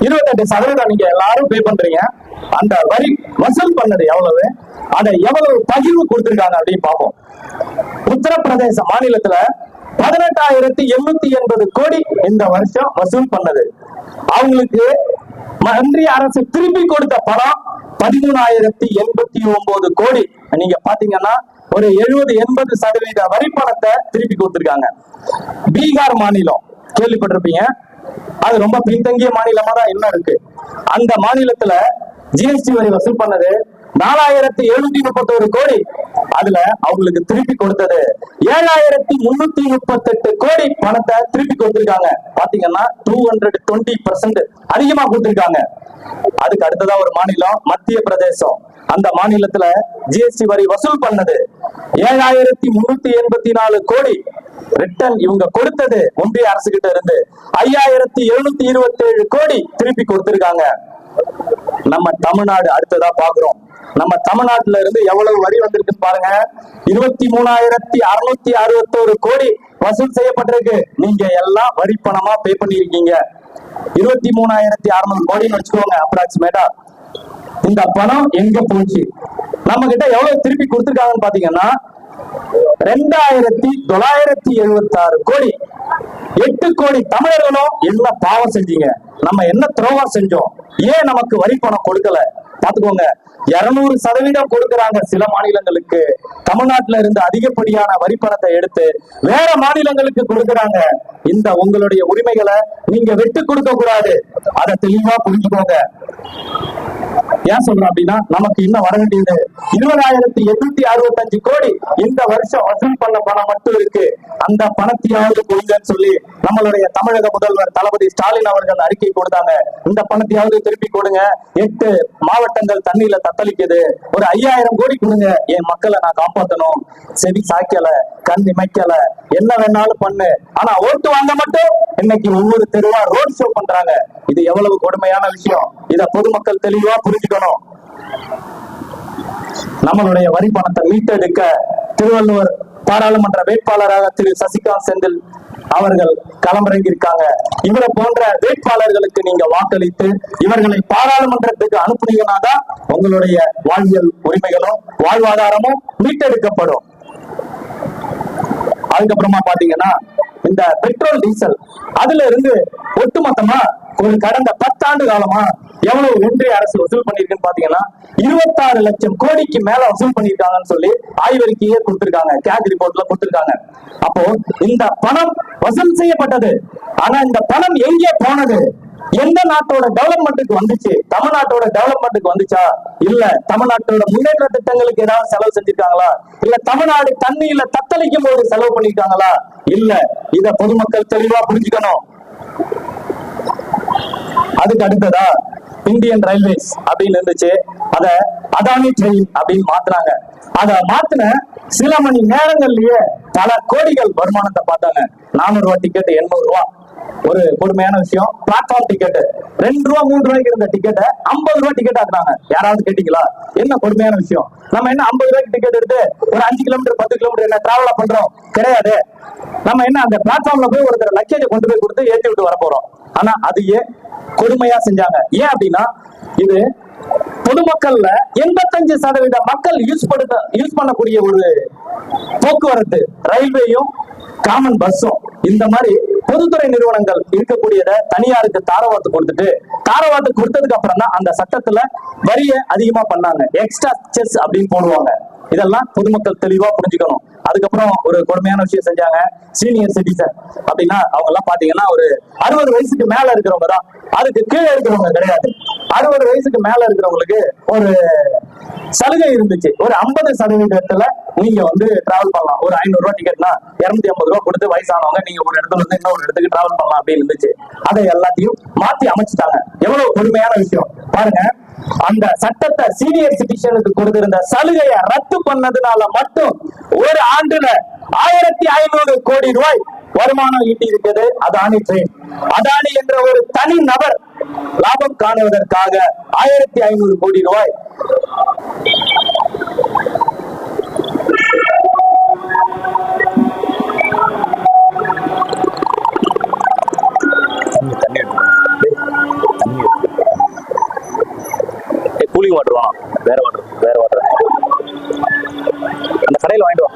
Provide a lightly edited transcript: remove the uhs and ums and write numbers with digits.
28% நீங்க எல்லாரும் பே பண்றீங்க. அந்த வரி வசூல் பண்ணது எவ்வளவு, அதை எவ்வளவு பகிர்வு கொடுத்திருக்காங்க அப்படின்னு பார்ப்போம். உத்தரப்பிரதேச மாநிலத்துல 18,880 கோடி இந்த வருஷம் வசூல் பண்ணது. அவங்களுக்கு ஒன்றிய அரசு திருப்பி கொடுத்த பணம் 13,089 கோடி. நீங்க பாத்தீங்கன்னா ஒரு 70-80% வரி பணத்தை திருப்பி கொடுத்திருக்காங்க. பீகார் மாநிலம் கேள்விப்பட்டிருப்பீங்க, அது ரொம்ப பின்தங்கிய மாநிலமா தான் இன்னும் இருக்கு. அந்த மாநிலத்துல ஜிஎஸ்டி வரி வசூல் பண்ணது 4,731 கோடி. அதுல அவங்களுக்கு திருப்பி கொடுத்தது 7,338 கோடி பணத்தை திருப்பி கொடுத்திருக்காங்க. பாத்தீங்கன்னா 220% அதிகமா கொடுத்திருக்காங்க. அதுக்கு அடுத்ததா ஒரு மாநிலம் மத்திய பிரதேசம். அந்த மாநிலத்துல ஜிஎஸ்டி வரி வசூல் பண்ணது 7,384 கோடி. ரிட்டர்ன் இவங்க கொடுத்தது ஒன்றிய அரசு கிட்ட இருந்து 5,727 கோடி திருப்பி கொடுத்திருக்காங்க. நம்ம தமிழ்நாடு அடுத்ததா பாக்குறோம். நம்ம தமிழ்நாட்டுல இருந்து எவ்வளவு வரி வந்திருக்குன்னு பாருங்க. 23,661 கோடி வசூல் செய்யப்பட்டிருக்கு. நீங்க எல்லாம் வரி பணமா பே பண்ணிருக்கீங்க. 23,600 கோடின்னு வச்சுக்கோங்க அப்ராக்சிமேட்டா. இந்த பணம் எங்க போச்சு, நம்ம கிட்ட எவ்வளவு திருப்பி கொடுத்திருக்காங்கன்னு பாத்தீங்கன்னா 2,976 கோடி. 8 கோடி தமிழர்களும் என்ன பாவம் செஞ்சீங்க, நம்ம என்ன துரோகம் செஞ்சோம், ஏன் நமக்கு வரி பணம் கொடுக்கல பாத்துக்கோங்க. 200% கொடுக்கறாங்க சில மாநிலங்களுக்கு. தமிழ்நாட்டுல இருந்து அதிகப்படியான வரி பணத்தை எடுத்து வேற மாநிலங்களுக்கு கொடுக்கறாங்க. இந்த உங்களுடைய உரிமைகளை நீங்க விட்டு கொடுக்க கூடாது, அதை தெளிவா புரிஞ்சுக்கோங்க. ஏன் சொல்றேன் அப்படின்னா, நமக்கு இன்னும் வர வேண்டியது 20,865 கோடி இந்த வருஷம் வசூல் பண்ண பணம் மட்டும் இருக்கு. அந்த பணத்தையாவது கொடுங்கன்னு சொல்லி நம்மளுடைய தமிழக முதல்வர் தளபதி ஸ்டாலின் அவர்கள் அறிக்கை கொடுத்தாங்க. இந்த பணத்தையாவது திருப்பி கொடுங்க. 8 மாவட்டங்கள் தண்ணியில தத்தளிக்குது, ஒரு 5,000 கோடி கொடுங்க, என் மக்களை நான் காப்பாற்றணும். செவி சாய்க்கல, கண் இமைக்கல, என்ன வேணாலும் பண்ணு, ஆனா ஓட்டு வாங்க மட்டும் இன்னைக்கு ஒவ்வொரு தெருவா ரோட் ஷோ பண்றாங்க. இது எவ்வளவு கொடுமையான விஷயம், இத பொதுமக்கள் தெளிவா புரிஞ்சுக்கணும். நம்மளுடைய வரி பணத்தை மீட்டெடுக்க திருவள்ளுவர் பாராளுமன்ற வேட்பாளராக திரு சசிகாந்த் செந்தில் அவர்கள் களமிறங்கி இருக்காங்க. இவரை போன்ற வேட்பாளர்களுக்கு நீங்க வாக்களித்து இவர்களை பாராளுமன்றத்துக்கு அனுப்புனீங்கன்னா தான் உங்களுடைய வாழ்வியல் உரிமைகளும் வாழ்வாதாரமும் மீட்டெடுக்கப்படும். அதுக்கப்புறமா பாத்தீங்கன்னா இந்த பெட்ரோல் டீசல் அதுல இருந்து ஒட்டுமொத்தமா ஒரு கடந்த 10 ஆண்டு காலமா எவ்வளவு ஒன்றிய அரசு வசூல் பண்ணிருக்குன்னு பாத்தீங்கன்னா 26 லட்சம் கோடிக்கு மேல வசூல் பண்ணிருக்காங்கன்னு சொல்லி ஆய்வறிக்கையே கொடுத்திருக்காங்க, கேக் ரிப்போர்ட்ல கொடுத்திருக்காங்க. அப்போ இந்த பணம் வசூல் செய்யப்பட்டது, ஆனா இந்த பணம் எங்கே போனது, எந்த நாட்டோட டெவலப்மெண்ட்டுக்கு வந்துச்சு, தமிழ்நாட்டோட டெவலப்மெண்ட்டுக்கு வந்துச்சா, இல்ல தமிழ்நாட்டோட முன்னேற்ற திட்டங்களுக்கு ஏதாவது செலவு செஞ்சிருக்காங்களா, இல்ல தமிழ்நாடு தண்ணியில தத்தளிக்கும் போது செலவு பண்ணிருக்காங்களா, இல்ல, இத பொதுமக்கள் தெளிவா புரிஞ்சுக்கணும். அதுக்கு அடுத்ததா இந்தியன் ரயில்வேஸ் அப்படின்னு இருந்துச்சு, அத அதானி ட்ரெயின் அப்படின்னு மாத்தினாங்க. அத மாத்தின சில மணி நேரங்கள்லயே பல கோடிகள் வருமானத்தை பார்த்தாங்க. 400 ரூபாய் டிக்கெட் 800 ரூபாய். ஒரு கொடுமையான விஷயம், பிளாட்ஃபார்ம் டிக்கெட் 2 ரூபா 3 ரூபாய்க்கு இருந்த டிக்கெட்டை 50 ரூபாய் டிக்கெட் ஆக்குறாங்க. யாராவது கேட்டீங்களா? என்ன கொடுமையான விஷயம். நம்ம என்ன 50 ரூபாய்க்கு டிக்கெட் எடுத்து ஒரு 5 கிலோமீட்டர் 10 கிலோமீட்டர் என்ன டிராவலா பண்றோம்? கிடையாது. நம்ம என்ன அந்த பிளாட்ஃபார்ம்ல போய் ஒருத்தர் லக்கேஜை கொண்டு போய் கொடுத்து ஏற்றி விட்டு வர போறோம். ஆனா அதையே கொடுமையா செஞ்சாங்க. ஏன் அப்படின்னா, இது பொதுமக்கள்ல 85% மக்கள் யூஸ் பண்ணக்கூடிய ஒரு போக்குவரத்து, ரயில்வேயும் காமன் பஸ்ஸும். இந்த மாதிரி பொதுத்துறை நிறுவனங்கள் இருக்கக்கூடியத தனியாருக்கு தாரவாத்து கொடுத்ததுக்கு அப்புறம் தான் அந்த சட்டத்துல வரிய அதிகமா பண்ணாங்க. எக்ஸ்ட்ரா செஸ் அப்படின்னு போடுவாங்க. இதெல்லாம் பொதுமக்கள் தெளிவா புரிஞ்சுக்கணும். அதுக்கப்புறம் ஒரு கொடுமையான விஷயம் செஞ்சாங்க. சீனியர் சிட்டிசன் அப்படின்னா அவங்க எல்லாம் பாத்தீங்கன்னா ஒரு 60 வயசுக்கு மேல இருக்கிறவங்க தான், அதுக்கு கீழே இருக்கிறவங்க கிடையாது. 60 வயசுக்கு மேல இருக்கிறவங்களுக்கு ஒரு சலுகை இருந்துச்சு. ஒரு 50% நீங்க டிராவல் பண்ணலாம். ஒரு 500 ரூபாய் டிக்கெட்னா 250 ரூபாய் கொடுத்து வயசானவங்க நீங்க ஒரு இடத்துல இருந்து இன்னொரு இடத்துக்கு டிராவல் பண்ணலாம் அப்படின்னு இருந்துச்சு. அதை எல்லாத்தையும் மாத்தி அமைச்சுட்டாங்க. எவ்வளவு கொடுமையான விஷயம் பாருங்க. அந்த சட்டத்தை சீனியர் சிட்டிசனுக்கு கொடுத்திருந்த சலுகையை ரத்து பண்ணதுனால மட்டும் ஒரு ஆண்டுல 1,500 கோடி ரூபாய் வருமானம் ஈட்டி இருக்குது அதானி ட்ரெயின். அதானி என்ற ஒரு தனி நபர் லாபம் காணுவதற்காக 1,500 கோடி ரூபாய் தண்ணி கூலிங் வாட்டர் வேணாம், வேற வாட்டர் அந்த கடையில் வாங்கிட்டு வா.